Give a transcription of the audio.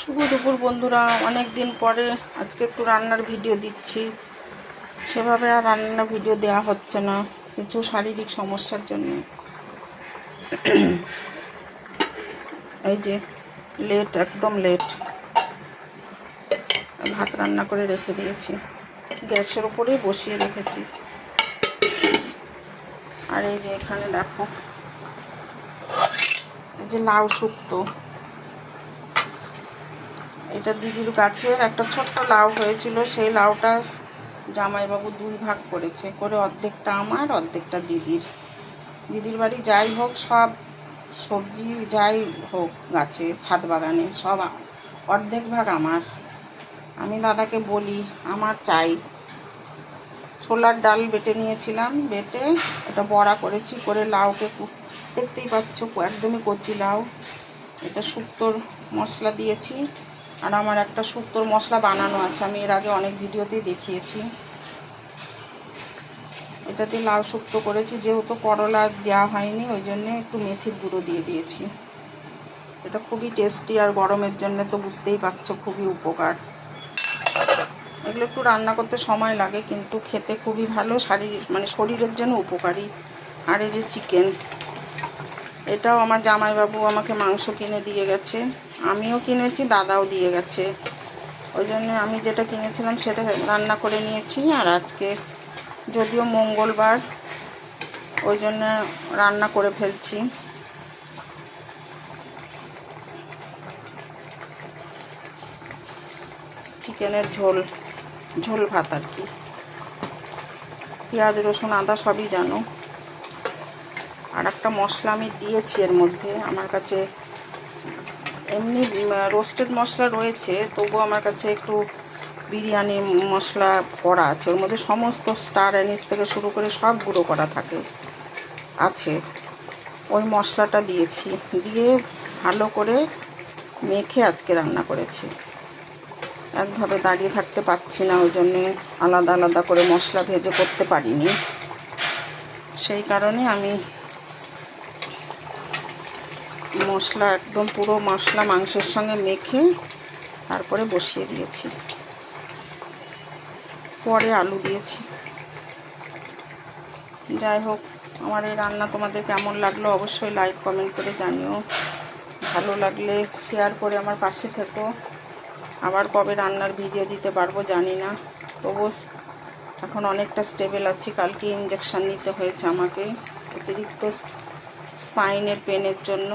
শুভ দুপুর বন্ধুরা, অনেক দিন পরে আজকে একটু রান্নার ভিডিও দিচ্ছি। সেভাবে আর রান্নার ভিডিও দেওয়া হচ্ছে না, কিছু শারীরিক সমস্যার জন্য। এই যে লেট, একদম লেট। ভাত রান্না করে রেখে দিয়েছি, গ্যাসের উপরেই বসিয়ে রেখেছি। আর এই যে এখানে দেখো, এই যে লাউ শুক্তো, এটা দিদির গাছের একটা ছোট্ট লাউ হয়েছিল। সেই লাউটা জামাইবাবু দুই ভাগ করেছে, করে অর্ধেকটা আমার, অর্ধেকটা দিদির বাড়ি। যাই হোক, সব সবজি যাই হোক গাছে, ছাদ বাগানে সব অর্ধেক ভাগ আমার। আমি দাদাকে বলি আমার চাই। ছোলার ডাল বেটে নিয়েছিলাম, বেটে এটা বড়া করেছি, করে লাউকে দেখতেই পাচ্ছ একদমই কচি লাউ। এটা শুক্তোর মশলা দিয়েছি। আর আমার একটা শুক্তোর মশলা বানানো আছে, আমি এর আগে অনেক ভিডিওতেই দেখিয়েছি। এটাতে লাউ শুক্তো করেছি, যেহেতু করলা দেওয়া হয়নি ওই জন্যে একটু মেথির গুঁড়ো দিয়ে দিয়েছি। এটা খুবই টেস্টি, আর গরমের জন্য তো বুঝতেই পারছো খুবই উপকার। এগুলো একটু রান্না করতে সময় লাগে, কিন্তু খেতে খুবই ভালো, শরীরের জন্য উপকারী। আর এই যে চিকেন, এটাও আমার জামাইবাবু আমাকে মাংস কিনে দিয়ে গেছে, আমিও কিনেছি, দাদাও দিয়ে গেছে। ওই জন্য আমি যেটা কিনেছিলাম সেটা রান্না করে নিয়েছি। আর আজকে যদিও মঙ্গলবার, ওই জন্য রান্না করে ফেলছি। চিকেনের ঝোল ভাত আর কি। পেঁয়াজ রসুন আদা সবই জানো। আর একটা মশলা আমি দিয়েছি এর মধ্যে, আমার কাছে এমনি রোস্টেড মশলা রয়েছে, তবুও আমার কাছে একটু বিরিয়ানি মশলা করা আছে। ওর মধ্যে সমস্ত স্টার অ্যানিস থেকে শুরু করে সব গুঁড়ো করা আছে। ওই মশলাটা দিয়েছি, দিয়ে ভালো করে মেখে আজকে রান্না করেছি। একভাবে দাঁড়িয়ে থাকতে পারছি না, ওই জন্যে আলাদা আলাদা করে মশলা ভেজে করতে পারিনি। সেই কারণে আমি মশলা একদম পুরো মশলা মাংসের সঙ্গে মেখে তারপরে বসিয়ে দিয়েছি, পরে আলু দিয়েছি। যাই হোক, আমার এই রান্না তোমাদের কেমন লাগলো অবশ্যই লাইক কমেন্ট করে জানিও। ভালো লাগলে শেয়ার করে আমার পাশে থেকো। আবার কবে রান্নার ভিডিও দিতে পারবো জানি না, তবুও এখন অনেকটা স্টেবল আছি। কালকে ইঞ্জেকশন নিতে হয়েছে আমাকে, অতিরিক্ত স্পাইনের পেনের জন্য।